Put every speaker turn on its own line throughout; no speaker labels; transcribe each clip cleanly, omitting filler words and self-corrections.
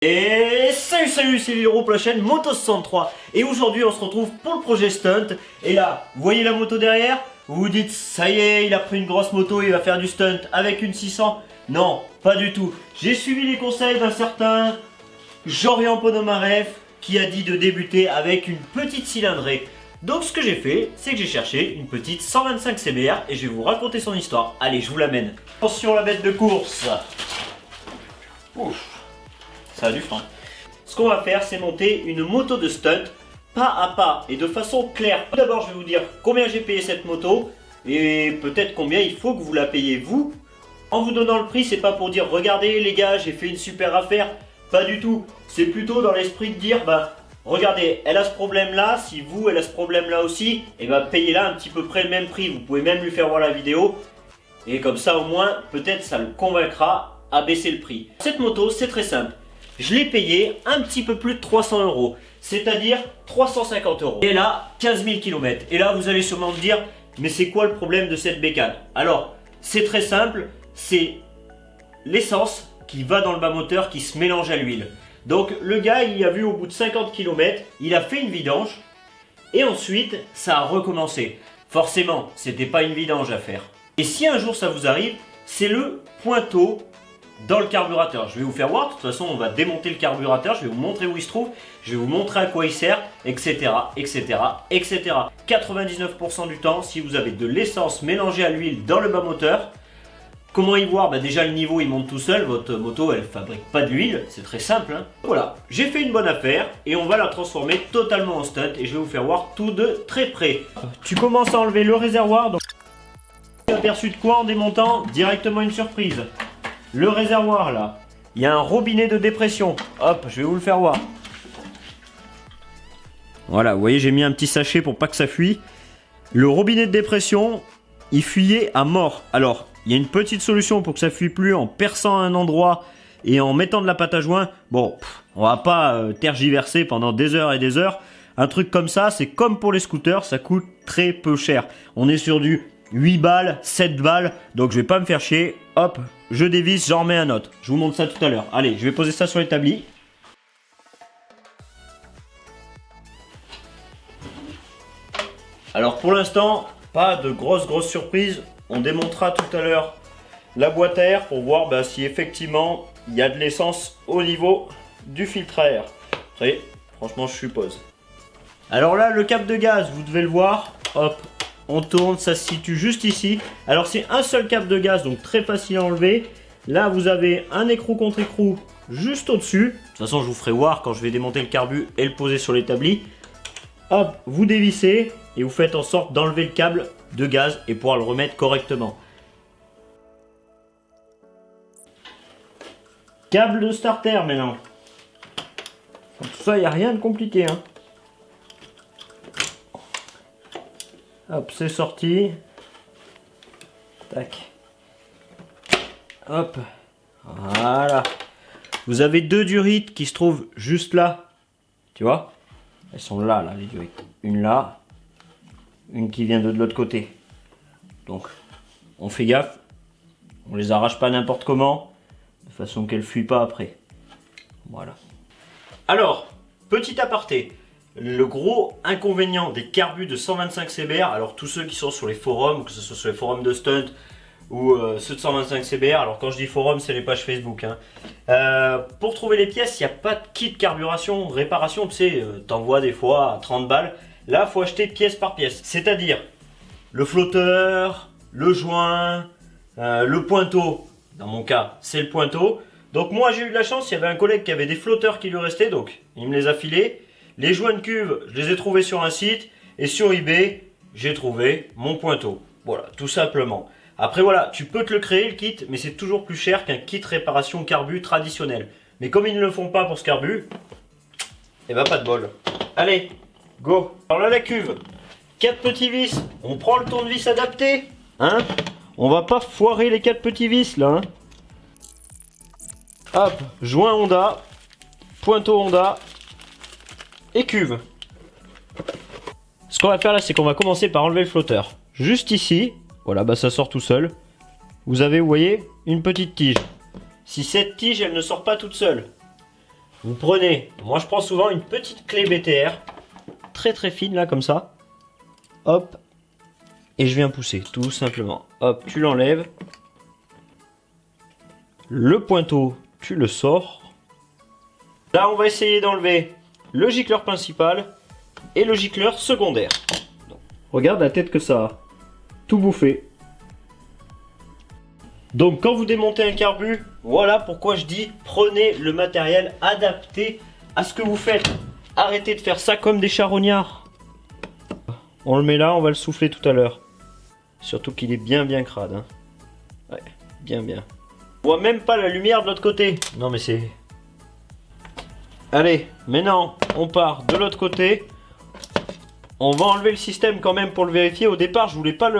Et salut, c'est Lilero pour la chaîne Moto63. Et aujourd'hui on se retrouve pour le projet stunt. Et là, vous voyez la moto derrière? Vous vous dites, ça y est, il a pris une grosse moto, il va faire du stunt avec une 600. Non, pas du tout. J'ai suivi les conseils d'un certain Jorian Ponomarev qui a dit de débuter avec une petite cylindrée. Donc ce que j'ai fait, c'est que j'ai cherché une petite 125 CBR et je vais vous raconter son histoire. Allez, je vous l'amène. Attention la bête de course. Ouf. Ça a du frein. Ce qu'on va faire, c'est monter une moto de stunt pas à pas et de façon claire. Tout d'abord, je vais vous dire combien j'ai payé cette moto et peut-être combien il faut que vous la payez vous. En vous donnant le prix, c'est pas pour dire regardez les gars, j'ai fait une super affaire. Pas du tout. C'est plutôt dans l'esprit de dire bah regardez, elle a ce problème là, si vous elle a ce problème là aussi, et bah payez-la un petit peu près le même prix. Vous pouvez même lui faire voir la vidéo et comme ça au moins peut-être ça le convaincra à baisser le prix. Cette moto, c'est très simple. Je l'ai payé un petit peu plus de 300 €, c'est-à-dire 350 €. Et elle a 15 000 km. Et là, vous allez sûrement me dire, mais c'est quoi le problème de cette bécane? Alors, c'est très simple, c'est l'essence qui va dans le bas moteur qui se mélange à l'huile. Donc, le gars, il a vu au bout de 50 km, il a fait une vidange et ensuite, ça a recommencé. Forcément, c'était pas une vidange à faire. Et si un jour ça vous arrive, c'est le pointeau dans le carburateur. Je vais vous faire voir, de toute façon on va démonter le carburateur, je vais vous montrer où il se trouve, je vais vous montrer à quoi il sert, etc. etc. etc. 99% du temps, si vous avez de l'essence mélangée à l'huile dans le bas moteur, comment y voir? Bah déjà le niveau il monte tout seul, votre moto elle fabrique pas de l'huile, c'est très simple. Hein. Voilà, j'ai fait une bonne affaire et on va la transformer totalement en stunt et je vais vous faire voir tout de très près. Tu commences à enlever le réservoir, donc aperçu de quoi en démontant? Directement une surprise. Le réservoir là, il y a un robinet de dépression. Hop, je vais vous le faire voir. Voilà, vous voyez, j'ai mis un petit sachet pour pas que ça fuit. Le robinet de dépression, il fuyait à mort. Alors, il y a une petite solution pour que ça fuit plus en perçant un endroit et en mettant de la pâte à joint. Bon, on va pas tergiverser pendant des heures et des heures. Un truc comme ça, c'est comme pour les scooters, ça coûte très peu cher. On est sur du 8 balles, 7 balles, donc je vais pas me faire chier. Hop, je dévisse, j'en remets un autre. Je vous montre ça tout à l'heure. Allez, je vais poser ça sur l'établi. Alors pour l'instant, pas de grosse surprise. On démontera tout à l'heure la boîte à air pour voir bah, si effectivement il y a de l'essence au niveau du filtre à air. Vous savez, franchement je suppose. Alors là, le câble de gaz, vous devez le voir. Hop. On tourne, ça se situe juste ici. Alors c'est un seul câble de gaz, donc très facile à enlever. Là vous avez un écrou contre écrou juste au-dessus. De toute façon je vous ferai voir quand je vais démonter le carbu et le poser sur l'établi. Hop, vous dévissez et vous faites en sorte d'enlever le câble de gaz et pouvoir le remettre correctement. Câble de starter maintenant. Tout ça, il n'y a rien de compliqué. Hein. Hop, c'est sorti. Tac. Hop. Voilà. Vous avez deux durites qui se trouvent juste là. Tu vois? Elles sont là, les durites. Une là. Une qui vient de l'autre côté. Donc, on fait gaffe. On les arrache pas n'importe comment. De façon qu'elles ne fuient pas après. Voilà. Alors, petit aparté. Le gros inconvénient des carbus de 125 CBR, alors tous ceux qui sont sur les forums, que ce soit sur les forums de stunt ou ceux de 125 CBR, alors quand je dis forum c'est les pages Facebook, hein. Pour trouver les pièces, il n'y a pas de kit carburation, réparation, tu sais, t'envoies des fois à 30 balles, là il faut acheter pièce par pièce, c'est-à-dire le flotteur, le joint, le pointeau, dans mon cas c'est le pointeau, donc moi j'ai eu de la chance, il y avait un collègue qui avait des flotteurs qui lui restaient, donc il me les a filés. Les joints de cuve, je les ai trouvés sur un site et sur eBay, j'ai trouvé mon pointeau. Voilà, tout simplement. Après voilà, tu peux te le créer le kit, mais c'est toujours plus cher qu'un kit réparation carbu traditionnel. Mais comme ils ne le font pas pour ce carbu, eh ben pas de bol. Allez, go. Alors là la cuve, 4 petits vis, on prend le tournevis adapté, hein. On va pas foirer les 4 petits vis là, hein. Hop, joint Honda, pointeau Honda. Et cuve. Ce qu'on va faire là, c'est qu'on va commencer par enlever le flotteur. Juste ici, voilà, bah ça sort tout seul. Vous avez, vous voyez, une petite tige. Si cette tige, elle ne sort pas toute seule, vous prenez, moi je prends souvent une petite clé BTR, très très fine là comme ça, hop, et je viens pousser tout simplement. Hop, tu l'enlèves, le pointeau, tu le sors. Là on va essayer d'enlever le gicleur principal et le gicleur secondaire. Donc, regarde la tête que ça a, tout bouffé. Donc quand vous démontez un carbu, voilà pourquoi je dis prenez le matériel adapté à ce que vous faites. Arrêtez de faire ça comme des charognards. On le met là, on va le souffler tout à l'heure. Surtout qu'il est bien crade. Hein. Ouais, bien. On voit même pas la lumière de l'autre côté. Non mais c'est... Allez, maintenant on part de l'autre côté. On va enlever le système quand même pour le vérifier. Au départ je voulais pas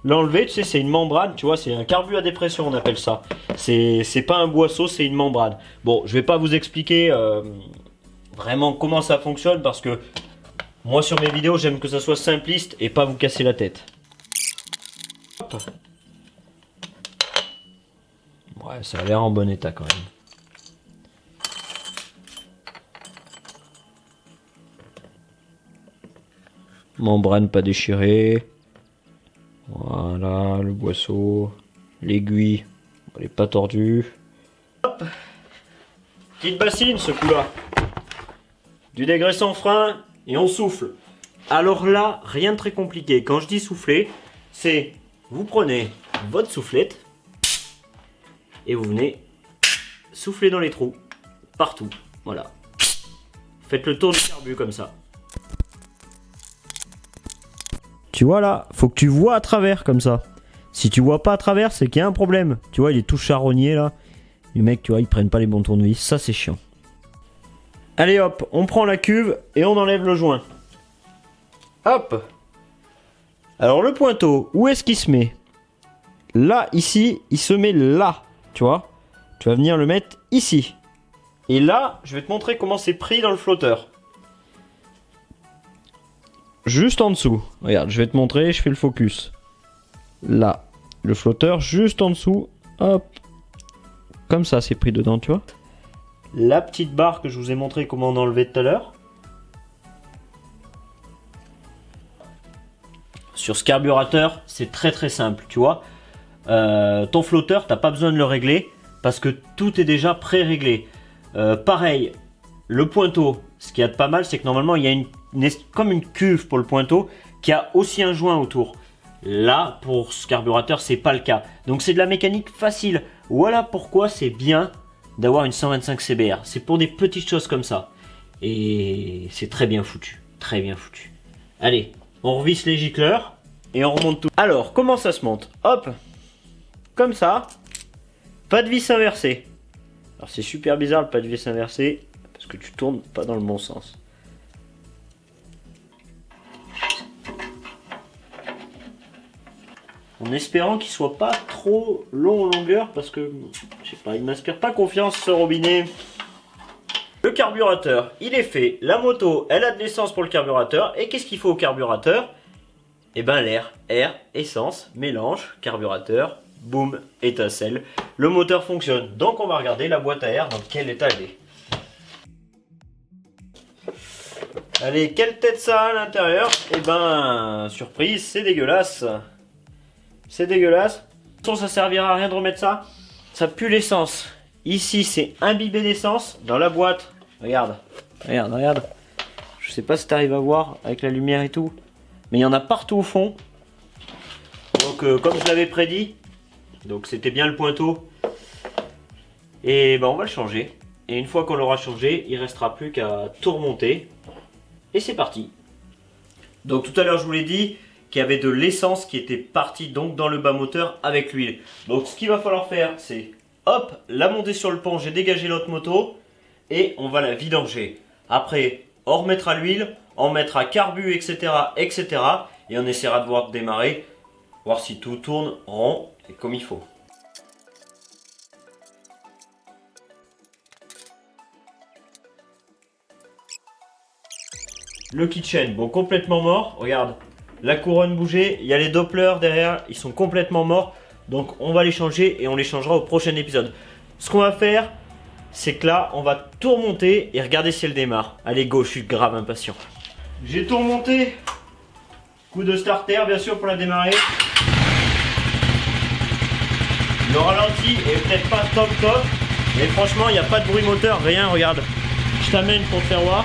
l'enlever, tu sais, c'est une membrane, tu vois, c'est un carbu à dépression, on appelle ça. C'est pas un boisseau, c'est une membrane. Bon, je vais pas vous expliquer vraiment comment ça fonctionne parce que moi sur mes vidéos, j'aime que ça soit simpliste et pas vous casser la tête. Hop. Ouais, ça a l'air en bon état quand même. Membrane pas déchirée. Voilà, le boisseau, l'aiguille, elle est pas tordue. Hop. Petite bassine ce coup-là. Du dégraissant frein et on souffle. Alors là, rien de très compliqué. Quand je dis souffler, c'est vous prenez votre soufflette et vous venez souffler dans les trous, partout. Voilà. Faites le tour du carbu comme ça. Tu vois là, faut que tu vois à travers comme ça. Si tu vois pas à travers, c'est qu'il y a un problème. Tu vois, il est tout charronnier là. Les mecs, tu vois, ils prennent pas les bons tournevis. Ça, c'est chiant. Allez hop, on prend la cuve et on enlève le joint. Hop. Alors le pointeau, où est-ce qu'il se met? Là, ici, il se met là. Tu vois? Tu vas venir le mettre ici. Et là, je vais te montrer comment c'est pris dans le flotteur. Juste en dessous. Regarde, je vais te montrer, je fais le focus. Là, le flotteur juste en dessous. Hop. Comme ça, c'est pris dedans, tu vois. La petite barre que je vous ai montré comment on enlevait tout à l'heure. Sur ce carburateur, c'est très simple, tu vois. Ton flotteur, t'as pas besoin de le régler parce que tout est déjà pré-réglé. Pareil, le pointeau, ce qu'il y a de pas mal, c'est que normalement, il y a comme une cuve pour le pointeau qui a aussi un joint autour. Là, pour ce carburateur, c'est pas le cas. Donc c'est de la mécanique facile. Voilà pourquoi c'est bien d'avoir une 125 CBR. C'est pour des petites choses comme ça. Et c'est très bien foutu. Très bien foutu. Allez, on revisse les gicleurs et on remonte tout. Alors, comment ça se monte? Hop, comme ça. Pas de vis inversée. Alors c'est super bizarre le pas de vis inversé parce que tu tournes pas dans le bon sens. En espérant qu'il soit pas trop long en longueur parce que je sais pas, il m'inspire pas confiance ce robinet. Le carburateur, il est fait. La moto, elle a de l'essence pour le carburateur. Et qu'est-ce qu'il faut au carburateur? Eh ben l'air, air, essence, mélange, carburateur, boum, étincelle. Le moteur fonctionne. Donc on va regarder la boîte à air dans quel état elle est. Allez, quelle tête ça a à l'intérieur? Eh ben, surprise, c'est dégueulasse. C'est dégueulasse. De toute façon, ça servira à rien de remettre ça. Ça pue l'essence. Ici, c'est imbibé d'essence. Dans la boîte, regarde. Regarde. Je sais pas si tu arrives à voir avec la lumière et tout. Mais il y en a partout au fond. Donc, comme je l'avais prédit. Donc, c'était bien le pointeau. Et ben, on va le changer. Et une fois qu'on l'aura changé, il restera plus qu'à tout remonter. Et c'est parti. Donc, tout à l'heure, je vous l'ai dit qu'il y avait de l'essence qui était partie donc dans le bas moteur avec l'huile. Donc ce qu'il va falloir faire, c'est hop, la monter sur le pont, j'ai dégagé l'autre moto et on va la vidanger. Après, on remettra l'huile, on mettra carbu, etc., etc. et on essaiera de voir démarrer, voir si tout tourne rond et comme il faut. Le kitchen, bon, complètement mort, regarde. La couronne bougée, il y a les Dopplers derrière, ils sont complètement morts. Donc on va les changer et on les changera au prochain épisode. Ce qu'on va faire, c'est que là, on va tout remonter et regarder si elle démarre. Allez, go, je suis grave impatient. J'ai tout remonté. Coup de starter, bien sûr, pour la démarrer. Le ralenti est peut-être pas top, mais franchement, il n'y a pas de bruit moteur, rien, regarde. Je t'amène pour te faire voir.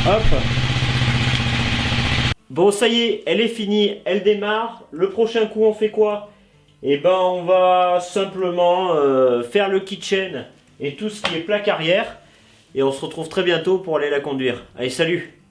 Hop. Bon, ça y est, elle est finie, elle démarre. Le prochain coup, on fait quoi? Eh ben, on va simplement faire le kitchen et tout ce qui est plaque arrière. Et on se retrouve très bientôt pour aller la conduire. Allez, salut!